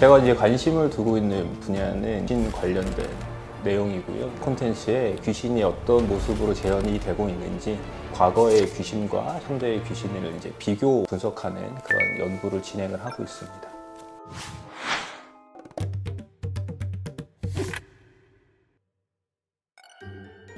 제가 이제 관심을 두고 있는 분야는 귀신 관련된 내용이고요. 콘텐츠에 귀신이 어떤 모습으로 재현이 되고 있는지 과거의 귀신과 현대의 귀신을 이제 비교 분석하는 그런 연구를 진행을 하고 있습니다.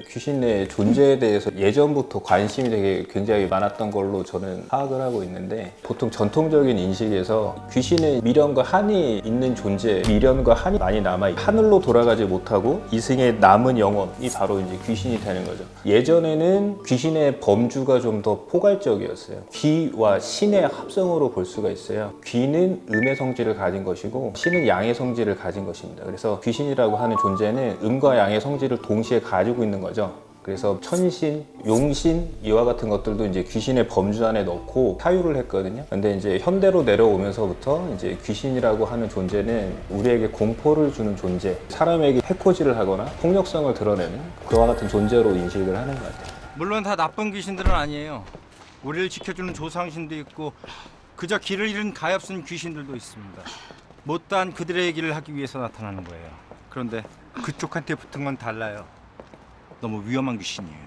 귀신의 존재에 대해서 예전부터 관심이 되게 굉장히 많았던 걸로 저는 파악을 하고 있는데, 보통 전통적인 인식에서 귀신의 미련과 한이 있는 존재, 미련과 한이 많이 남아 하늘로 돌아가지 못하고 이승에 남은 영혼이 바로 이제 귀신이 되는 거죠. 예전에는 귀신의 범주가 좀 더 포괄적이었어요. 귀와 신의 합성으로 볼 수가 있어요. 귀는 음의 성질을 가진 것이고 신은 양의 성질을 가진 것입니다. 그래서 귀신이라고 하는 존재는 음과 양의 성질을 동시에 가지고 있는 거죠. 그래서 천신, 용신 이와 같은 것들도 이제 귀신의 범주 안에 넣고 사유를 했거든요. 근데 이제 현대로 내려오면서부터 이제 귀신이라고 하는 존재는 우리에게 공포를 주는 존재, 사람에게 해코지를 하거나 폭력성을 드러내는 그와 같은 존재로 인식을 하는 것 같아요. 물론 다 나쁜 귀신들은 아니에요. 우리를 지켜주는 조상신도 있고 그저 길을 잃은 가엾은 귀신들도 있습니다. 못다한 그들의 길을 하기 위해서 나타나는 거예요. 그런데 그쪽한테 붙은 건 달라요. 너무 위험한 귀신이에요.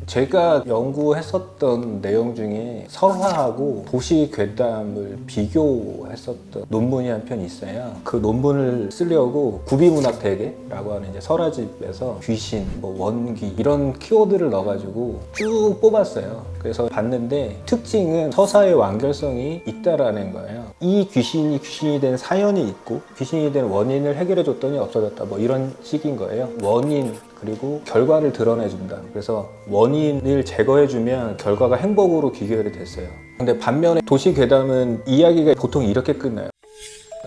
제가 연구했었던 내용 중에 설화하고 도시 괴담을 비교했었던 논문이 한 편 있어요. 그 논문을 쓰려고 구비문학대계라고 하는 이제 설화집에서 귀신, 뭐 원귀 이런 키워드를 넣어가지고 쭉 뽑았어요. 그래서 봤는데 특징은 서사의 완결성이 있다라는 거예요. 이 귀신이 귀신이 된 사연이 있고 귀신이 된 원인을 해결해줬더니 없어졌다, 뭐 이런 식인 거예요. 원인 그리고 결과를 드러내준다. 그래서 원인을 제거해주면 결과가 행복으로 귀결이 됐어요. 근데 반면에 도시 괴담은 이야기가 보통 이렇게 끝나요.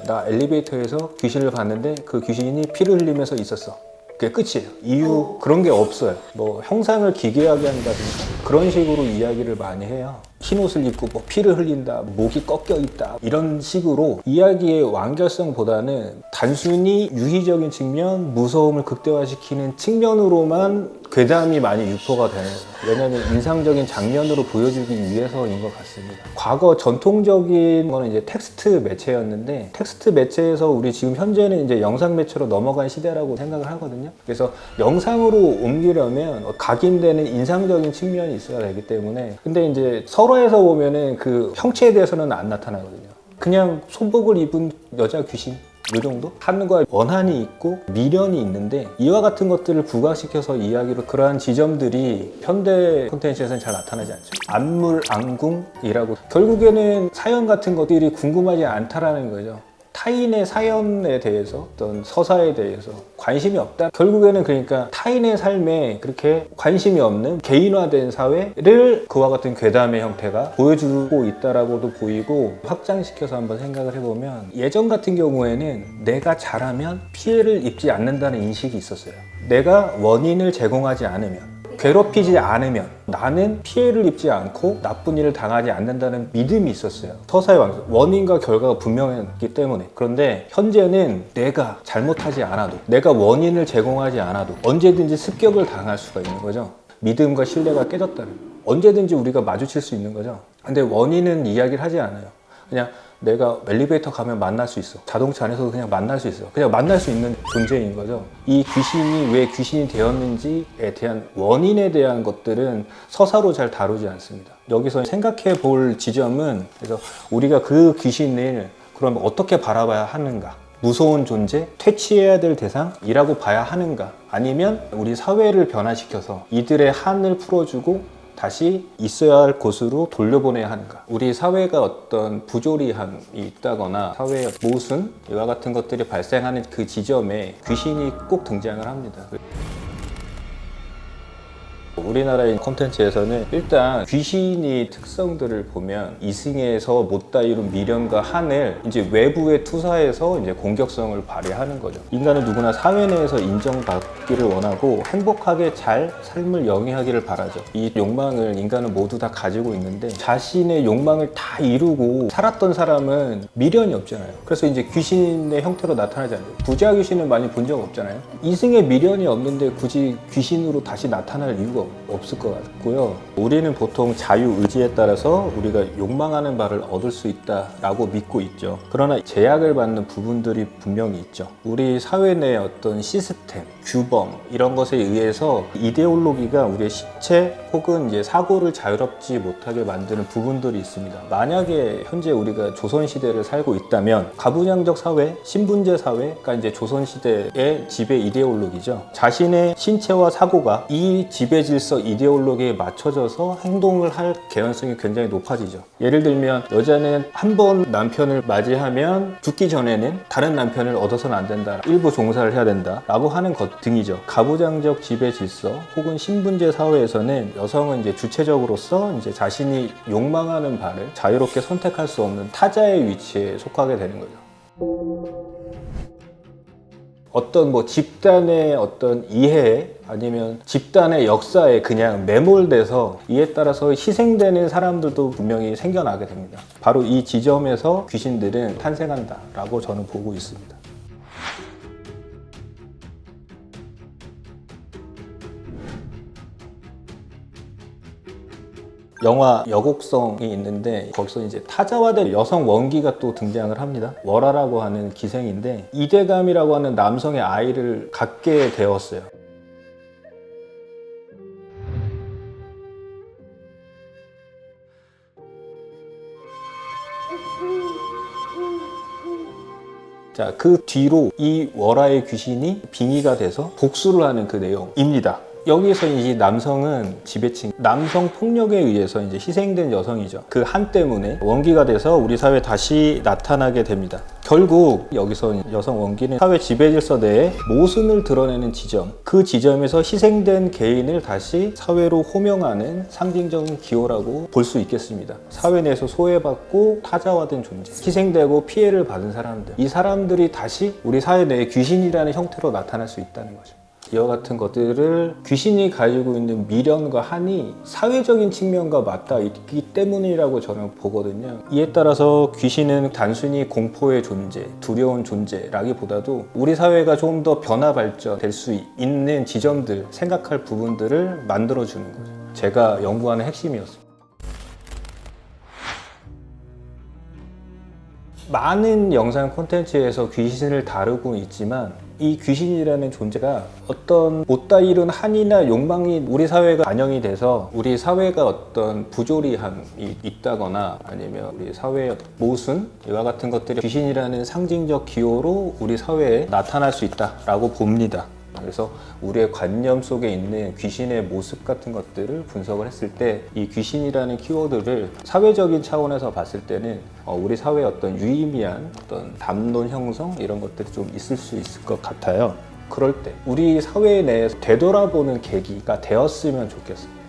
나 엘리베이터에서 귀신을 봤는데 그 귀신이 피를 흘리면서 있었어. 그게 끝이에요. 이유 그런 게 없어요. 뭐 형상을 기괴하게 한다든가 그런 식으로 이야기를 많이 해요. 흰옷을 입고 뭐 피를 흘린다, 목이 꺾여 있다, 이런 식으로 이야기의 완결성보다는 단순히 유희적인 측면, 무서움을 극대화시키는 측면으로만 괴담이 많이 유포가 되는 거예요. 왜냐하면 인상적인 장면으로 보여주기 위해서인 것 같습니다. 과거 전통적인 거는 이제 텍스트 매체였는데, 텍스트 매체에서 우리 지금 현재는 이제 영상 매체로 넘어간 시대라고 생각을 하거든요. 그래서 영상으로 옮기려면 각인되는 인상적인 측면이 있어야 되기 때문에, 근데 이제 설화에서 보면은 그 형체에 대해서는 안 나타나거든요. 그냥 소복을 입은 여자 귀신, 이 정도? 한과 원한이 있고 미련이 있는데 이와 같은 것들을 부각시켜서 이야기로 그러한 지점들이 현대 콘텐츠에서는 잘 나타나지 않죠. 안물안궁이라고 결국에는 사연 같은 것들이 궁금하지 않다라는 거죠. 타인의 사연에 대해서 어떤 서사에 대해서 관심이 없다. 결국에는 그러니까 타인의 삶에 그렇게 관심이 없는 개인화된 사회를 그와 같은 괴담의 형태가 보여주고 있다라고도 보이고, 확장시켜서 한번 생각을 해보면 예전 같은 경우에는 내가 잘하면 피해를 입지 않는다는 인식이 있었어요. 내가 원인을 제공하지 않으면, 괴롭히지 않으면 나는 피해를 입지 않고 나쁜 일을 당하지 않는다는 믿음이 있었어요. 서사의 완성, 원인과 결과가 분명했기 때문에. 그런데 현재는 내가 잘못하지 않아도, 내가 원인을 제공하지 않아도 언제든지 습격을 당할 수가 있는 거죠. 믿음과 신뢰가 깨졌다는 거예요. 언제든지 우리가 마주칠 수 있는 거죠. 근데 원인은 이야기를 하지 않아요. 그냥 내가 엘리베이터 가면 만날 수 있어. 자동차 안에서도 그냥 만날 수 있어. 그냥 만날 수 있는 존재인 거죠. 이 귀신이 왜 귀신이 되었는지에 대한 원인에 대한 것들은 서사로 잘 다루지 않습니다. 여기서 생각해 볼 지점은, 그래서 우리가 그 귀신을 그럼 어떻게 바라봐야 하는가? 무서운 존재, 퇴치해야 될 대상이라고 봐야 하는가? 아니면 우리 사회를 변화시켜서 이들의 한을 풀어주고 다시 있어야 할 곳으로 돌려보내야 하는가? 우리 사회가 어떤 부조리함이 있다거나 사회의 모순 이와 같은 것들이 발생하는 그 지점에 귀신이 꼭 등장을 합니다. 우리나라의 콘텐츠에서는 일단 귀신의 특성들을 보면 이승에서 못다 이룬 미련과 한을 이제 외부에 투사해서 이제 공격성을 발휘하는 거죠. 인간은 누구나 사회 내에서 인정받기를 원하고 행복하게 잘 삶을 영위하기를 바라죠. 이 욕망을 인간은 모두 다 가지고 있는데 자신의 욕망을 다 이루고 살았던 사람은 미련이 없잖아요. 그래서 이제 귀신의 형태로 나타나지 않죠. 부자 귀신은 많이 본 적 없잖아요. 이승에 미련이 없는데 굳이 귀신으로 다시 나타날 이유가 없어요. 없을 것 같고요. 우리는 보통 자유의지에 따라서 우리가 욕망하는 바를 얻을 수 있다라고 믿고 있죠. 그러나 제약을 받는 부분들이 분명히 있죠. 우리 사회 내 어떤 시스템, 규범 이런 것에 의해서 이데올로기가 우리의 신체 혹은 이제 사고를 자유롭지 못하게 만드는 부분들이 있습니다. 만약에 현재 우리가 조선시대를 살고 있다면 가부장적 사회, 신분제 사회가 이제 조선시대의 지배 이데올로기죠. 자신의 신체와 사고가 이 지배 질서 이데올로기에 맞춰져서 행동을 할 개연성이 굉장히 높아지죠. 예를 들면 여자는 한 번 남편을 맞이하면 죽기 전에는 다른 남편을 얻어서는 안 된다. 일부 종사를 해야 된다. 라고 하는 것 등이죠. 가부장적 지배 질서 혹은 신분제 사회에서는 여성은 이제 주체적으로서 이제 자신이 욕망하는 바를 자유롭게 선택할 수 없는 타자의 위치에 속하게 되는 거죠. 어떤 뭐 집단의 어떤 이해에 아니면 집단의 역사에 그냥 매몰돼서 이에 따라서 희생되는 사람들도 분명히 생겨나게 됩니다. 바로 이 지점에서 귀신들은 탄생한다라고 저는 보고 있습니다. 영화 여곡성이 있는데 거기서 이제 타자화된 여성 원기가 또 등장을 합니다. 월화라고 하는 기생인데 이대감이라고 하는 남성의 아이를 갖게 되었어요. 자, 그 뒤로 이 월화의 귀신이 빙의가 돼서 복수를 하는 그 내용입니다. 여기서 이 남성은 지배층, 남성 폭력에 의해서 이제 희생된 여성이죠. 그 한 때문에 원기가 돼서 우리 사회에 다시 나타나게 됩니다. 결국 여기서 여성 원기는 사회 지배 질서 내에 모순을 드러내는 지점, 그 지점에서 희생된 개인을 다시 사회로 호명하는 상징적인 기호라고 볼 수 있겠습니다. 사회 내에서 소외받고 타자화된 존재, 희생되고 피해를 받은 사람들, 이 사람들이 다시 우리 사회 내에 귀신이라는 형태로 나타날 수 있다는 거죠. 이와 같은 것들을 귀신이 가지고 있는 미련과 한이 사회적인 측면과 맞닿아 있기 때문이라고 저는 보거든요. 이에 따라서 귀신은 단순히 공포의 존재, 두려운 존재라기보다도 우리 사회가 좀 더 변화 발전될 수 있는 지점들, 생각할 부분들을 만들어주는 거죠. 제가 연구하는 핵심이었습니다. 많은 영상 콘텐츠에서 귀신을 다루고 있지만 이 귀신이라는 존재가 어떤 못다 이룬 한이나 욕망이 우리 사회가 반영이 돼서 우리 사회가 어떤 부조리함이 있다거나 아니면 우리 사회의 모순 이와 같은 것들이 귀신이라는 상징적 기호로 우리 사회에 나타날 수 있다라고 봅니다. 그래서 우리의 관념 속에 있는 귀신의 모습 같은 것들을 분석을 했을 때 이 귀신이라는 키워드를 사회적인 차원에서 봤을 때는 우리 사회의 어떤 유의미한 어떤 담론 형성 이런 것들이 좀 있을 수 있을 것 같아요. 그럴 때 우리 사회 내에서 되돌아보는 계기가 되었으면 좋겠어요.